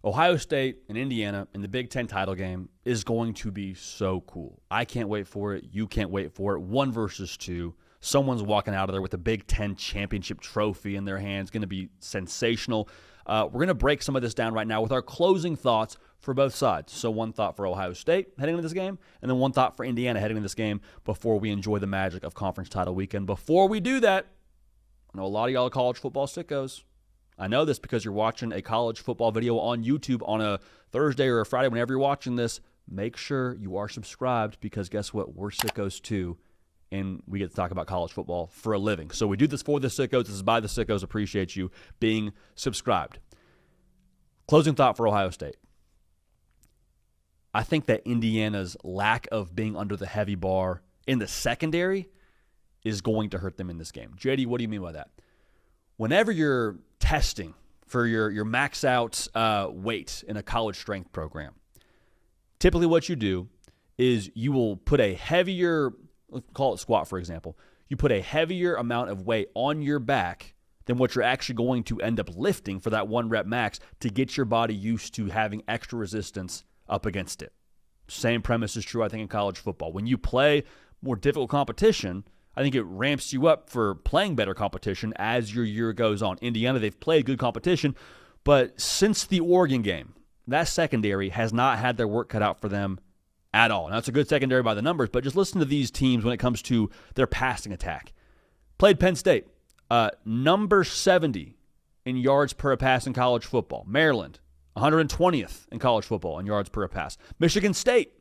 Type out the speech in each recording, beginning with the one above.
Ohio State and Indiana in the Big Ten title game is going to be so cool. I can't wait for it. You can't wait for it. 1 versus 2. Someone's walking out of there with a Big Ten championship trophy in their hands. Going to be sensational. We're going to break some of this down right now with our closing thoughts for both sides. So 1 thought for Ohio State heading into this game, and then 1 thought for Indiana heading into this game before we enjoy the magic of conference title weekend. Before we do that, I know a lot of y'all are college football sickos. I know this because you're watching a college football video on YouTube on a Thursday or a Friday. Whenever you're watching this, make sure you are subscribed because guess what? We're sickos too, and we get to talk about college football for a living. So we do this for the sickos. This is by the sickos. Appreciate you being subscribed. Closing thought for Ohio State. I think that Indiana's lack of being under the heavy bar in the secondary is going to hurt them in this game. JD, what do you mean by that? Whenever you're testing for your max out weight in a college strength program, typically what you do is you will put a heavier, let's call it squat for example, you put a heavier amount of weight on your back than what you're actually going to end up lifting for that 1 rep max to get your body used to having extra resistance up against it. Same premise is true, I think, in college football. When you play more difficult competition, I think it ramps you up for playing better competition as your year goes on. Indiana, they've played good competition, but since the Oregon game, that secondary has not had their work cut out for them at all. Now, it's a good secondary by the numbers, but just listen to these teams when it comes to their passing attack. Played Penn State, number 70 in yards per pass in college football. Maryland, 120th in college football in yards per pass. Michigan State,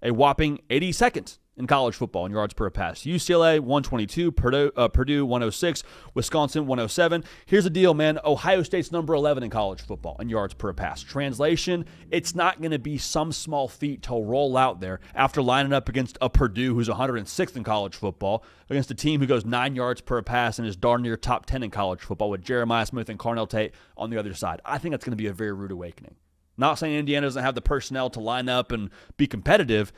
a whopping 82nd in college football in yards per pass. UCLA, 122. Purdue 106. Wisconsin, 107. Here's the deal, man. Ohio State's number 11 in college football in yards per pass. Translation, it's not going to be some small feat to roll out there after lining up against a Purdue who's 106th in college football, against a team who goes 9 yards per pass and is darn near top 10 in college football with Jeremiah Smith and Carnell Tate on the other side. I think that's going to be a very rude awakening. Not saying Indiana doesn't have the personnel to line up and be competitive,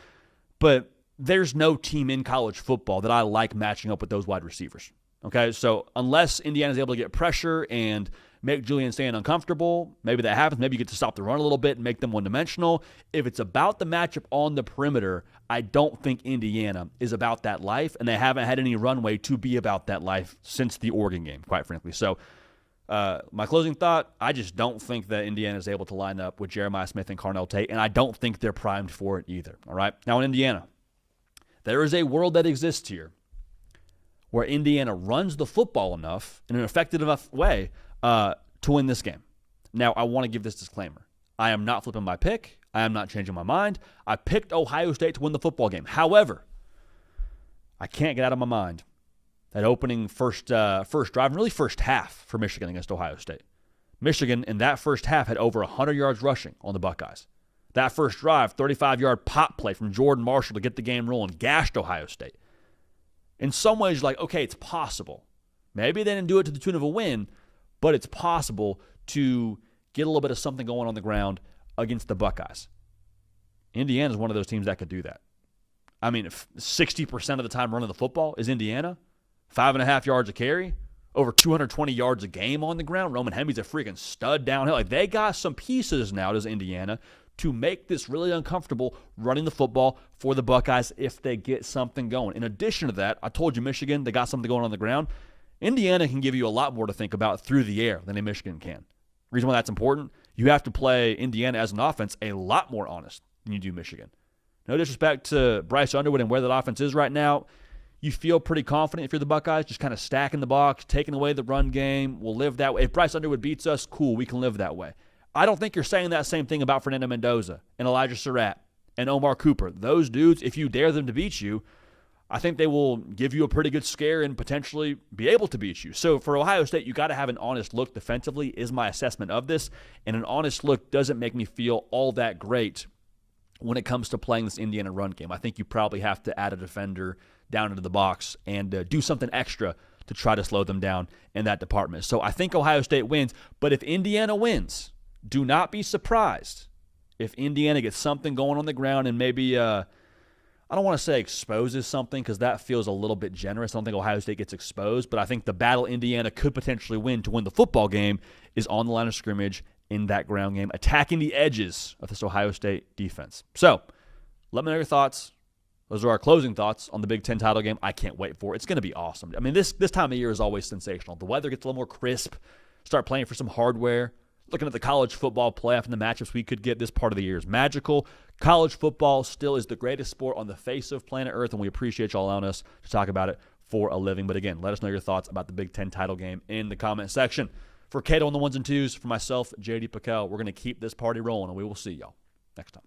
but there's no team in college football that I like matching up with those wide receivers. Okay, so unless Indiana's able to get pressure and make Julian Sayin uncomfortable, maybe that happens. Maybe you get to stop the run a little bit and make them one-dimensional. If it's about the matchup on the perimeter, I don't think Indiana is about that life, and they haven't had any runway to be about that life since the Oregon game, quite frankly. So my closing thought, I just don't think that Indiana is able to line up with Jeremiah Smith and Carnell Tate, and I don't think they're primed for it either. All right, now in Indiana, there is a world that exists here where Indiana runs the football enough in an effective enough way to win this game. Now, I want to give this disclaimer. I am not flipping my pick. I am not changing my mind. I picked Ohio State to win the football game. However, I can't get out of my mind that opening first drive, and really first half for Michigan against Ohio State. Michigan in that first half had over 100 yards rushing on the Buckeyes. That first drive, 35-yard pop play from Jordan Marshall to get the game rolling, gashed Ohio State. In some ways, you're like, okay, it's possible. Maybe they didn't do it to the tune of a win, but it's possible to get a little bit of something going on the ground against the Buckeyes. Indiana is one of those teams that could do that. I mean, if 60% of the time running the football is Indiana, 5.5 yards a carry, over 220 yards a game on the ground. Roman Hemi's a freaking stud downhill. Like, they got some pieces now, does Indiana, to make this really uncomfortable running the football for the Buckeyes if they get something going. In addition to that, I told you Michigan, they got something going on the ground. Indiana can give you a lot more to think about through the air than a Michigan can. Reason why that's important, you have to play Indiana as an offense a lot more honest than you do Michigan. No disrespect to Bryce Underwood and where that offense is right now. You feel pretty confident if you're the Buckeyes, just kind of stacking the box, taking away the run game. We'll live that way. If Bryce Underwood beats us, cool, we can live that way. I don't think you're saying that same thing about Fernando Mendoza and Elijah Surratt and Omar Cooper. Those dudes, if you dare them to beat you, I think they will give you a pretty good scare and potentially be able to beat you. So for Ohio State, you got to have an honest look defensively is my assessment of this. And an honest look doesn't make me feel all that great when it comes to playing this Indiana run game. I think you probably have to add a defender down into the box and do something extra to try to slow them down in that department. So I think Ohio State wins. But if Indiana wins, do not be surprised if Indiana gets something going on the ground and maybe, I don't want to say exposes something because that feels a little bit generous. I don't think Ohio State gets exposed, but I think the battle Indiana could potentially win to win the football game is on the line of scrimmage in that ground game, attacking the edges of this Ohio State defense. So, let me know your thoughts. Those are our closing thoughts on the Big Ten title game. I can't wait for it. It's going to be awesome. I mean, this time of year is always sensational. The weather gets a little more crisp. Start playing for some hardware. Looking at the college football playoff and the matchups we could get, this part of the year is magical. College football still is the greatest sport on the face of planet Earth, and we appreciate you all allowing us to talk about it for a living. But again, let us know your thoughts about the Big Ten title game in the comment section. For Cato on the ones and twos, for myself, JD Piquel, we're going to keep this party rolling, and we will see y'all next time.